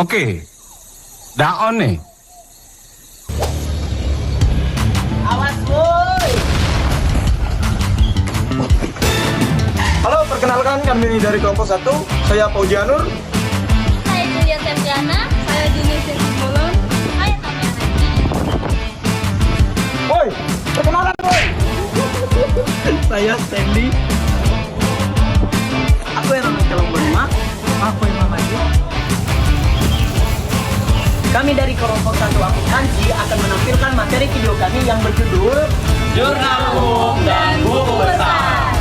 Oke, daon nih. Awas woi. Halo, perkenalkan kami dari kelompok 1. Saya Paujanur. Saya Julia Septiana. Saya Juni Sisbulun. Saya Tamiana. Woi, perkenalan woi. Saya Stanley. Aku yang nomor kelompok 5. Aku yang maju. Kami dari kelompok 1 akuntansi akan menampilkan materi video kami yang berjudul Jurnal Umum dan Buku Besar.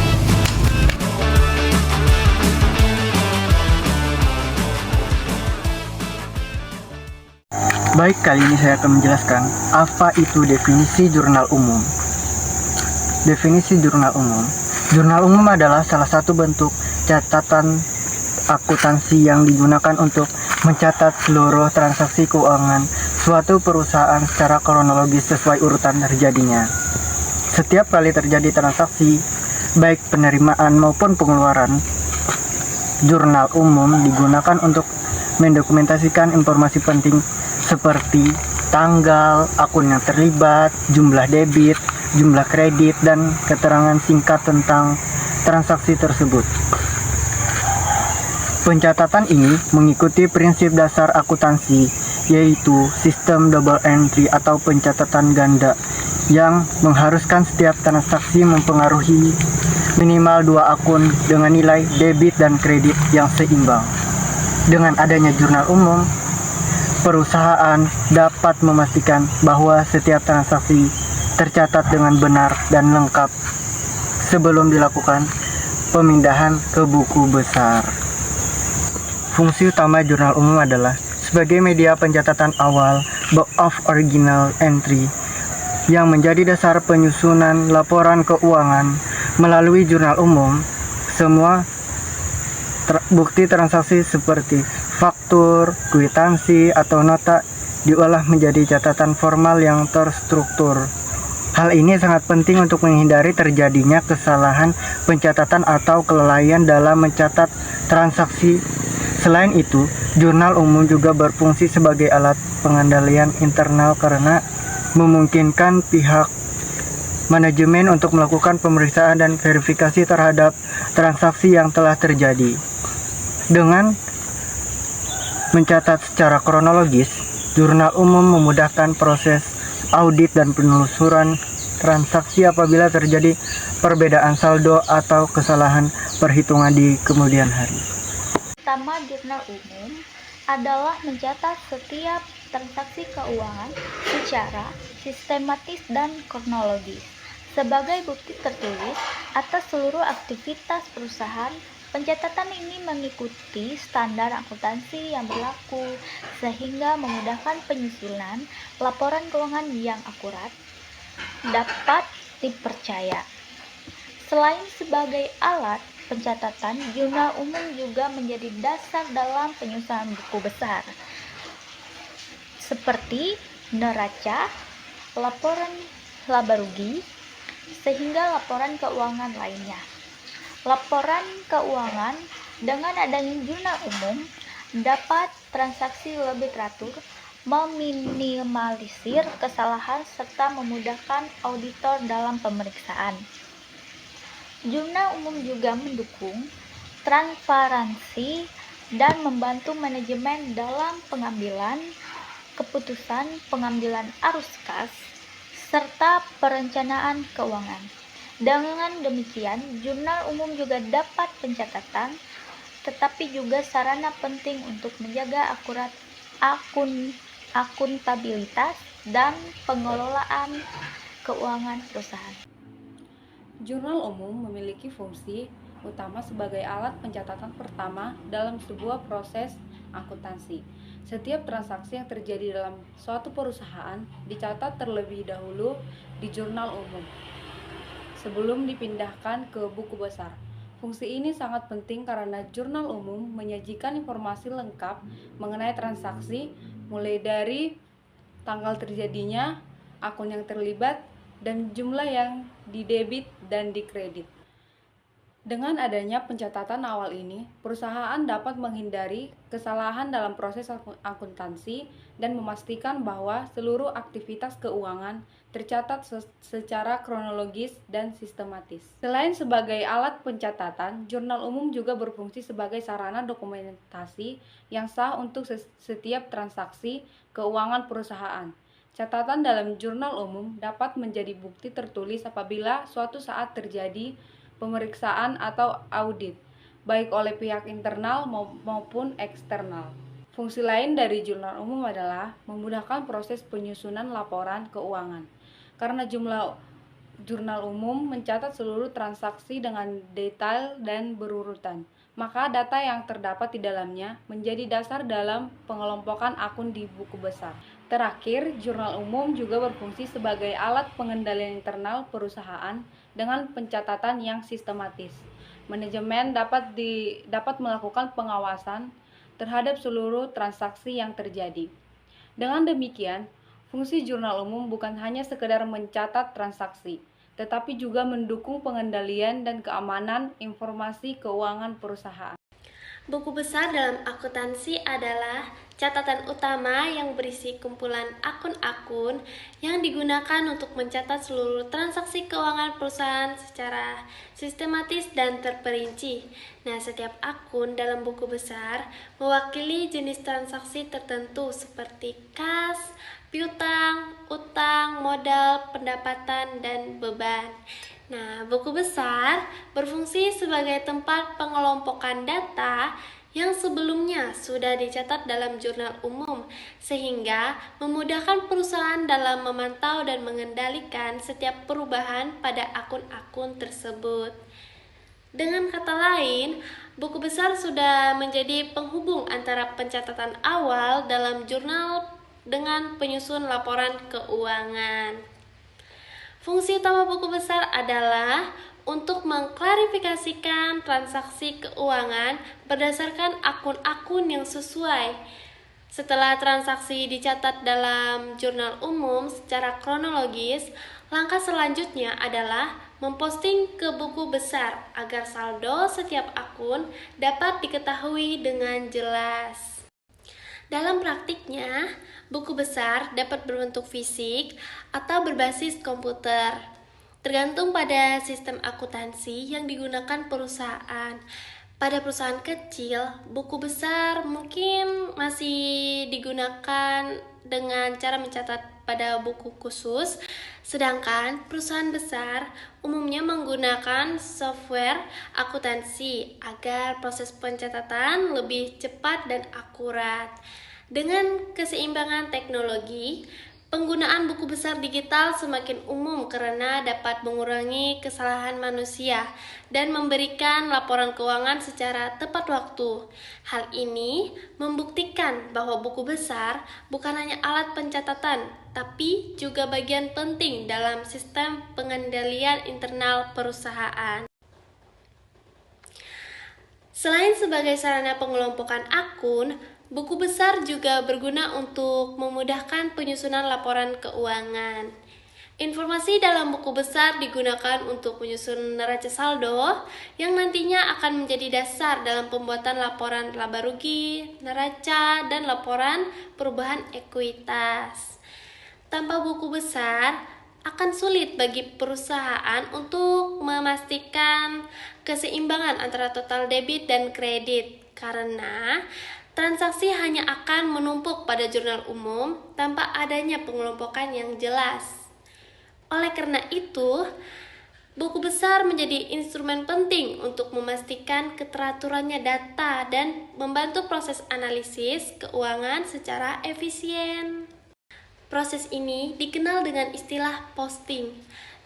Baik, kali ini saya akan menjelaskan apa itu definisi jurnal umum. Definisi jurnal umum. Jurnal umum adalah salah satu bentuk catatan akuntansi yang digunakan untuk mencatat seluruh transaksi keuangan suatu perusahaan secara kronologis sesuai urutan terjadinya. Setiap kali terjadi transaksi, baik penerimaan maupun pengeluaran, jurnal umum digunakan untuk mendokumentasikan informasi penting seperti tanggal, akun yang terlibat, jumlah debit, jumlah kredit, dan keterangan singkat tentang transaksi tersebut. Pencatatan ini mengikuti prinsip dasar akuntansi, yaitu sistem double entry atau pencatatan ganda, yang mengharuskan setiap transaksi mempengaruhi minimal 2 akun dengan nilai debit dan kredit yang seimbang. Dengan adanya jurnal umum, perusahaan dapat memastikan bahwa setiap transaksi tercatat dengan benar dan lengkap sebelum dilakukan pemindahan ke buku besar. Fungsi utama jurnal umum adalah sebagai media pencatatan awal book of original entry yang menjadi dasar penyusunan laporan keuangan. Melalui jurnal umum, semua bukti transaksi seperti faktur, kwitansi, atau nota diolah menjadi catatan formal yang terstruktur. Hal ini sangat penting untuk menghindari terjadinya kesalahan pencatatan atau kelalaian dalam mencatat transaksi. Selain itu, jurnal umum juga berfungsi sebagai alat pengendalian internal karena memungkinkan pihak manajemen untuk melakukan pemeriksaan dan verifikasi terhadap transaksi yang telah terjadi. Dengan mencatat secara kronologis, jurnal umum memudahkan proses audit dan penelusuran transaksi apabila terjadi perbedaan saldo atau kesalahan perhitungan di kemudian hari. Utama jurnal umum adalah mencatat setiap transaksi keuangan secara sistematis dan kronologis sebagai bukti tertulis atas seluruh aktivitas perusahaan. Pencatatan ini mengikuti standar akuntansi yang berlaku sehingga memudahkan penyusunan laporan keuangan yang akurat dapat dipercaya. Selain sebagai alat pencatatan, jurnal umum juga menjadi dasar dalam penyusunan buku besar seperti neraca, laporan laba rugi, sehingga laporan keuangan lainnya. Laporan keuangan dengan adanya jurnal umum dapat transaksi lebih teratur, meminimalisir kesalahan, serta memudahkan auditor dalam pemeriksaan. Jurnal umum juga mendukung transparansi dan membantu manajemen dalam pengambilan keputusan, pengambilan arus kas, serta perencanaan keuangan. Dengan demikian, jurnal umum juga dapat pencatatan, tetapi juga sarana penting untuk menjaga akurat akuntabilitas dan pengelolaan keuangan perusahaan. Jurnal umum memiliki fungsi utama sebagai alat pencatatan pertama dalam sebuah proses akuntansi. Setiap transaksi yang terjadi dalam suatu perusahaan dicatat terlebih dahulu di jurnal umum. sebelum dipindahkan ke buku besar. Fungsi ini sangat penting karena jurnal umum menyajikan informasi lengkap mengenai transaksi, mulai dari tanggal terjadinya, akun yang terlibat, dan jumlah yang didebit dan dikredit. Dengan adanya pencatatan awal ini, perusahaan dapat menghindari kesalahan dalam proses akuntansi dan memastikan bahwa seluruh aktivitas keuangan tercatat secara kronologis dan sistematis. Selain sebagai alat pencatatan, jurnal umum juga berfungsi sebagai sarana dokumentasi yang sah untuk setiap transaksi keuangan perusahaan. Catatan dalam jurnal umum dapat menjadi bukti tertulis apabila suatu saat terjadi pemeriksaan atau audit, baik oleh pihak internal maupun eksternal. Fungsi lain dari jurnal umum adalah memudahkan proses penyusunan laporan keuangan. Karena jurnal umum mencatat seluruh transaksi dengan detail dan berurutan, maka data yang terdapat di dalamnya menjadi dasar dalam pengelompokan akun di buku besar. Terakhir, jurnal umum juga berfungsi sebagai alat pengendalian internal perusahaan dengan pencatatan yang sistematis. Manajemen dapat melakukan pengawasan terhadap seluruh transaksi yang terjadi. Dengan demikian, fungsi jurnal umum bukan hanya sekedar mencatat transaksi, tetapi juga mendukung pengendalian dan keamanan informasi keuangan perusahaan. Buku besar dalam akuntansi adalah catatan utama yang berisi kumpulan akun-akun yang digunakan untuk mencatat seluruh transaksi keuangan perusahaan secara sistematis dan terperinci. Nah, setiap akun dalam buku besar mewakili jenis transaksi tertentu seperti kas, piutang, utang, modal, pendapatan, dan beban. Nah, buku besar berfungsi sebagai tempat pengelompokan data yang sebelumnya sudah dicatat dalam jurnal umum, sehingga memudahkan perusahaan dalam memantau dan mengendalikan setiap perubahan pada akun-akun tersebut. Dengan kata lain, buku besar sudah menjadi penghubung antara pencatatan awal dalam jurnal dengan penyusun laporan keuangan. Fungsi utama buku besar adalah untuk mengklarifikasikan transaksi keuangan berdasarkan akun-akun yang sesuai. Setelah transaksi dicatat dalam jurnal umum secara kronologis, langkah selanjutnya adalah memposting ke buku besar agar saldo setiap akun dapat diketahui dengan jelas. Dalam praktiknya, buku besar dapat berbentuk fisik atau berbasis komputer, tergantung pada sistem akuntansi yang digunakan perusahaan. Pada perusahaan kecil, buku besar mungkin masih digunakan dengan cara mencatat pada buku khusus, sedangkan perusahaan besar umumnya menggunakan software akuntansi agar proses pencatatan lebih cepat dan akurat. Dengan keseimbangan teknologi, penggunaan buku besar digital semakin umum karena dapat mengurangi kesalahan manusia dan memberikan laporan keuangan secara tepat waktu. Hal ini membuktikan bahwa buku besar bukan hanya alat pencatatan, tapi juga bagian penting dalam sistem pengendalian internal perusahaan. Selain sebagai sarana pengelompokan akun, buku besar juga berguna untuk memudahkan penyusunan laporan keuangan. Informasi dalam buku besar digunakan untuk menyusun neraca saldo yang nantinya akan menjadi dasar dalam pembuatan laporan laba rugi, neraca, dan laporan perubahan ekuitas. Tanpa buku besar, akan sulit bagi perusahaan untuk memastikan keseimbangan antara total debit dan kredit karena transaksi hanya akan menumpuk pada jurnal umum tanpa adanya pengelompokan yang jelas. Oleh karena itu, buku besar menjadi instrumen penting untuk memastikan keteraturannya data dan membantu proses analisis keuangan secara efisien. Proses ini dikenal dengan istilah posting.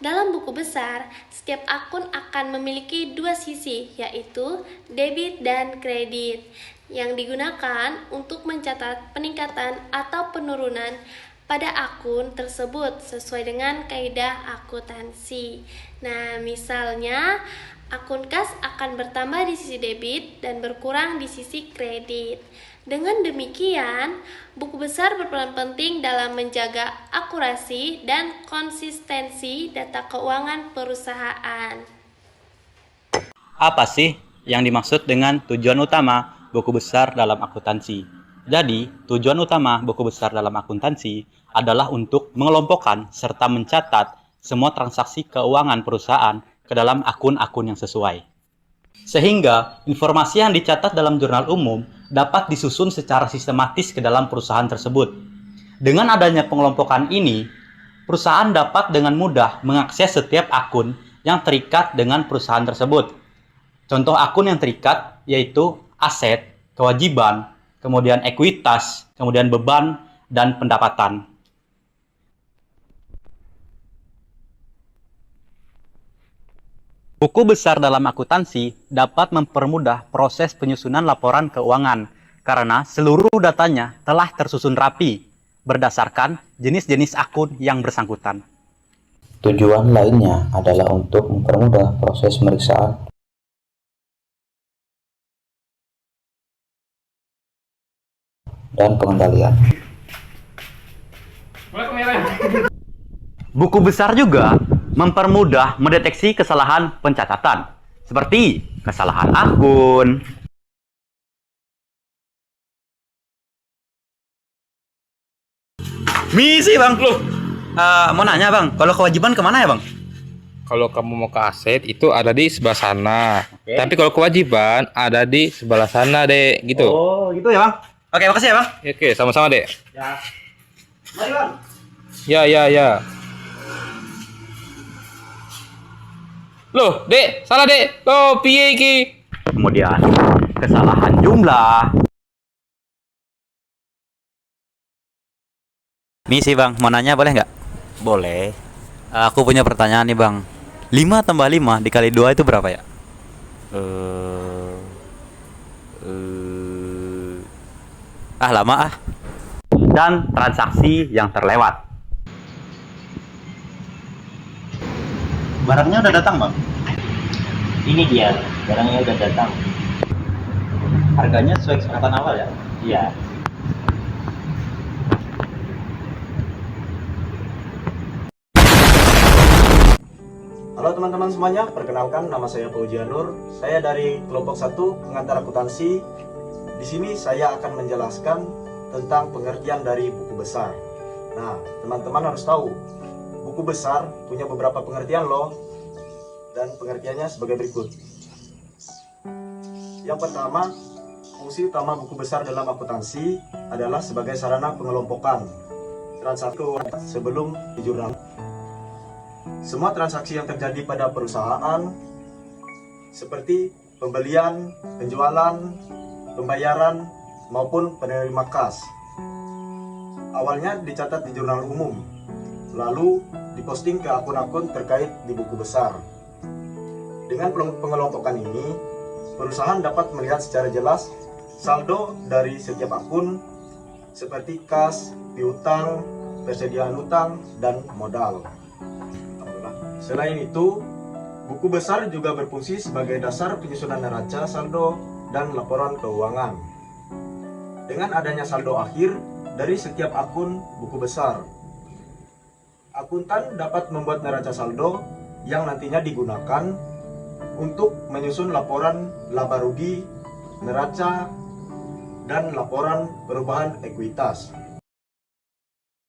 Dalam buku besar, setiap akun akan memiliki dua sisi, yaitu debit dan kredit, yang digunakan untuk mencatat peningkatan atau penurunan pada akun tersebut sesuai dengan kaidah akuntansi. Nah, misalnya akun kas akan bertambah di sisi debit dan berkurang di sisi kredit. Dengan demikian, buku besar berperan penting dalam menjaga akurasi dan konsistensi data keuangan perusahaan. Apa sih yang dimaksud dengan tujuan utama buku besar dalam akuntansi? Jadi, tujuan utama buku besar dalam akuntansi adalah untuk mengelompokkan serta mencatat semua transaksi keuangan perusahaan ke dalam akun-akun yang sesuai. Sehingga informasi yang dicatat dalam jurnal umum dapat disusun secara sistematis ke dalam perusahaan tersebut. Dengan adanya pengelompokan ini, perusahaan dapat dengan mudah mengakses setiap akun yang terikat dengan perusahaan tersebut. Contoh akun yang terikat yaitu aset, kewajiban, kemudian ekuitas, kemudian beban, dan pendapatan. Buku besar dalam akuntansi dapat mempermudah proses penyusunan laporan keuangan karena seluruh datanya telah tersusun rapi berdasarkan jenis-jenis akun yang bersangkutan. Tujuan lainnya adalah untuk mempermudah proses pemeriksaan dan pengendalian. Buku besar juga mempermudah mendeteksi kesalahan pencatatan, seperti kesalahan akun, misi bang, mau nanya bang, kalau kewajiban kemana ya bang? Kalau kamu mau ke aset itu ada di sebelah sana. Oke. Tapi kalau kewajiban ada di sebelah sana, Dek, gitu. Oh, gitu ya bang. Oke, makasih ya bang. Oke, sama-sama, Dek. Ya. Mari bang. Ya. Loh, Dek, salah, Dek. Loh, piye iki? Kemudian kesalahan jumlah. Misi bang, mau nanya boleh nggak? Boleh. Aku punya pertanyaan nih bang. 5 tambah 5 dikali 2 itu berapa ya? Lama ah. Dan transaksi yang terlewat. Barangnya udah datang bang? Ini dia, barangnya udah datang. Harganya sesuai kesepakatan awal ya? Iya. Halo teman-teman semuanya, perkenalkan nama saya Fauzianur. Saya dari kelompok 1 pengantar akuntansi. Di sini saya akan menjelaskan tentang pengertian dari buku besar. Nah, teman-teman harus tahu, buku besar punya beberapa pengertian loh. Dan pengertiannya sebagai berikut. Yang pertama, fungsi utama buku besar dalam akuntansi adalah sebagai sarana pengelompokan transaksi keuangan sebelum di jurnal. Semua transaksi yang terjadi pada perusahaan seperti pembelian, penjualan, pembayaran, maupun penerimaan kas awalnya dicatat di jurnal umum, lalu diposting ke akun-akun terkait di buku besar. Dengan pengelompokan ini, perusahaan dapat melihat secara jelas saldo dari setiap akun seperti kas, piutang, persediaan utang, dan modal. Selain itu, buku besar juga berfungsi sebagai dasar penyusunan neraca, saldo, dan laporan keuangan. Dengan adanya saldo akhir dari setiap akun buku besar, akuntan dapat membuat neraca saldo yang nantinya digunakan untuk menyusun laporan laba rugi, neraca, dan laporan perubahan ekuitas.